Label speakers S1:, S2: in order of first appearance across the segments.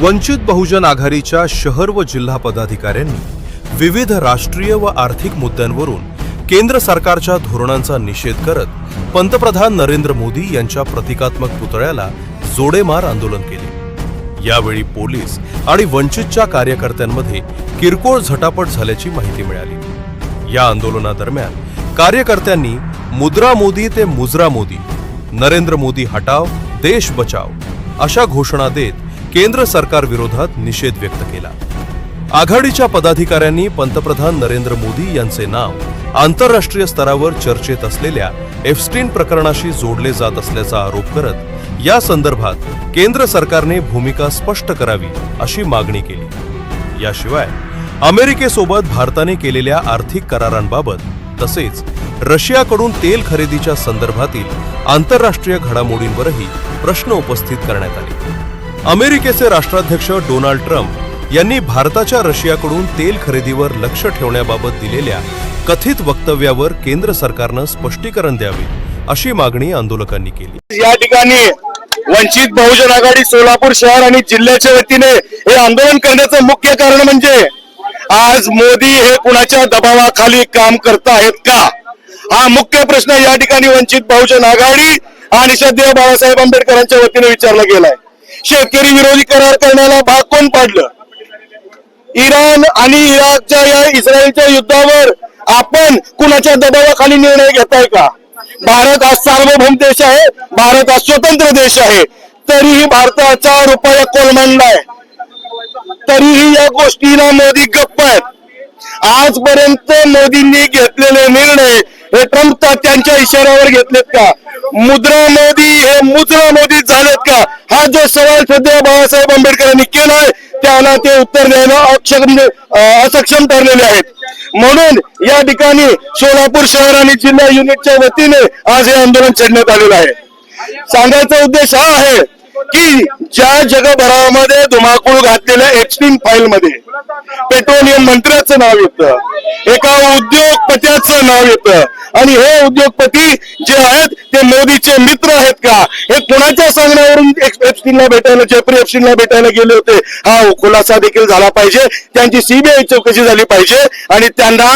S1: वंचित बहुजन आघाडीच्या शहर व जिल्हा पदाधिकाऱ्यांनी विविध राष्ट्रीय व आर्थिक मुद्द्यांवरून केंद्र सरकारच्या धोरणांचा निषेध करत पंतप्रधान नरेंद्र मोदी यांच्या प्रतिकात्मक पुतळ्याला जोडेमार आंदोलन केले। यावेळी पोलीस आणि वंचितच्या कार्यकर्त्यांमध्ये किरकोळ झटापट झाल्याची माहिती मिळाली। या आंदोलनादरम्यान कार्यकर्त्यांनी मुद्रा मोदी ते मुजरा मोदी, नरेंद्र मोदी हटाव देश बचाव अशा घोषणा देत केंद्र सरकार विरोधात निषेध व्यक्त केला। आघाडीच्या पदाधिकाऱ्यांनी पंतप्रधान नरेंद्र मोदी यांचे नाव आंतरराष्ट्रीय स्तरावर चर्चेत असलेल्या एप्स्टीन प्रकरणाशी जोडले जात असल्याचा आरोप करत या संदर्भात केंद्र सरकारने भूमिका स्पष्ट करावी अशी मागणी केली। याशिवाय अमेरिकेसोबत भारताने केलेल्या आर्थिक करारांबाबत तसेच रशियाकडून तेल खरेदीच्या संदर्भातील आंतरराष्ट्रीय घडामोडींवरही प्रश्न उपस्थित करण्यात आले। अमेरिकेचे राष्ट्राध्यक्ष डोनाल्ड ट्रम्प यांनी भारताच्या रशियाकडून तेल खरेदीवर लक्ष ठेवण्याबाबत दिलेल्या कथित वक्तव्यावर केंद्र सरकारनं स्पष्टीकरण द्यावे अशी मागणी आंदोलकांनी केली।
S2: या ठिकाणी वंचित बहुजन आघाडी सोलापूर शहर आणि जिल्ह्याच्या वतीने हे आंदोलन करण्याचं मुख्य कारण म्हणजे आज मोदी हे कुणाच्या दबावाखाली काम करत आहेत का, हा मुख्य प्रश्न या ठिकाणी वंचित बहुजन आघाडी आणि श्रद्धेय बाळासाहेब आंबेडकरांच्या वतीने विचारला गेलाय। शेतकरी विरोधी करार करण्याला भाग कोण पाडलं? इराण आणि इराकच्या या इस्रायलच्या युद्धावर आपण कुणाच्या दबावाखाली निर्णय घेताय का? भारत हा सार्वभौम देश आहे, भारत हा स्वतंत्र देश आहे, तरीही भारताचा रुपया कोलमडलाय, तरीही या गोष्टीला मोदी गप्प आहेत। आजपर्यंत मोदींनी घेतलेले निर्णय हे ट्रम्प त्यांच्या इशाऱ्यावर घेतलेत का? मुद्रा मोदी हे मुजरा मोदी झालेत का? हा जो सवाल सध्या बाळासाहेब आंबेडकरांनी केलाय त्याला ते उत्तर द्यायला असक्षम ठरलेले आहेत। म्हणून या ठिकाणी सोलापूर शहर आणि जिल्हा युनिटच्या वतीने आज हे आंदोलन छेडण्यात आलेलं आहे। सांगायचा उद्देश हा आहे की ज्या जगभरामध्ये धुमाकूळ घातलेल्या एप्स्टीन फाईल मध्ये पेट्रोलियम मंत्र्याचं नाव येतं, एका उद्योगपत्याचं नाव येतं आणि हे उद्योगपती जे आहेत ते मोदीचे मित्र आहेत का? हे कुणाच्या सांगण्यावरून एप्स्टीनला भेटायला, जेफ्री एप्स्टीनला भेटायला गेले होते, हा खुलासा देखील झाला पाहिजे। त्यांची सीबीआय चौकशी झाली पाहिजे आणि त्यांना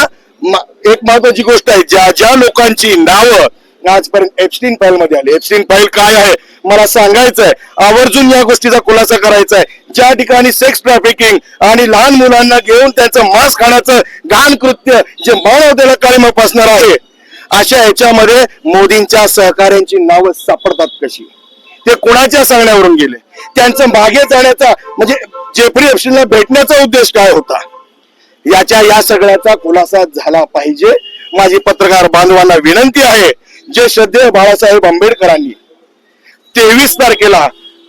S2: एक महत्वाची गोष्ट आहे, ज्या ज्या लोकांची नावं आजपर्यंत एप्स्टीन फाईल मध्ये आली, एप्स्टीन फाईल काय आहे मला सांगायचंय, आवर्जून या गोष्टीचा खुलासा करायचा आहे। ज्या ठिकाणी सेक्स ट्रॅफिकिंग आणि लहान मुलांना घेऊन त्यांचं मांस खाण्याचं घाण कृत्य जे मानवतेला काळीमा फासणार आहे, अशा ह्याच्यामध्ये मोदींच्या सहकाऱ्यांची नावं सापडतात कशी? ते कोणाच्या सांगण्यावरून गेले? त्यांचं मागे जाण्याचा म्हणजे जेफ्री एप्स्टीनला भेटण्याचा उद्देश काय होता? या सगळ्याचा खुलासा झाला पाहिजे। माझी पत्रकार बांधवांना विनंती आहे, जे श्रद्धेय बाळासाहेब आंबेडकरांनी 23 तारखेला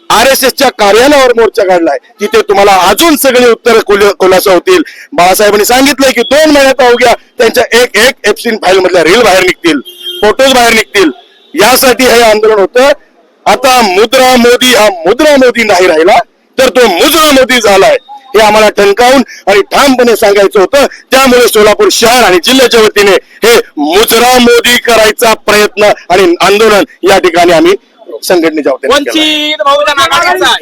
S2: RSSच्या कार्यालयावर मोर्चा काढलाय, तिथे तुम्हाला अजून सगळे उत्तर खुलासा होतील। बाळासाहेबांनी सांगितलंय की 2 महिन्यात अवघ्या त्यांच्या एक एप्स्टीन फाईल मधल्या रील बाहेर निघतील, फोटोज बाहेर निघतील। यासाठी हे आंदोलन होतं। आता मुद्रा मोदी हा मुद्रा मोदी नाही राहिला, तर तो मुजरा मोदी झालाय, हे आम्हाला ठणकावून आणि ठामपणे सांगायचं होतं। त्यामुळे सोलापूर शहर आणि जिल्ह्याच्या वतीने हे मुजरा मोदी करायचा प्रयत्न आणि आंदोलन या ठिकाणी आम्ही संघटनेच्या वतीने
S3: वंचित बहुजन आघाडीचा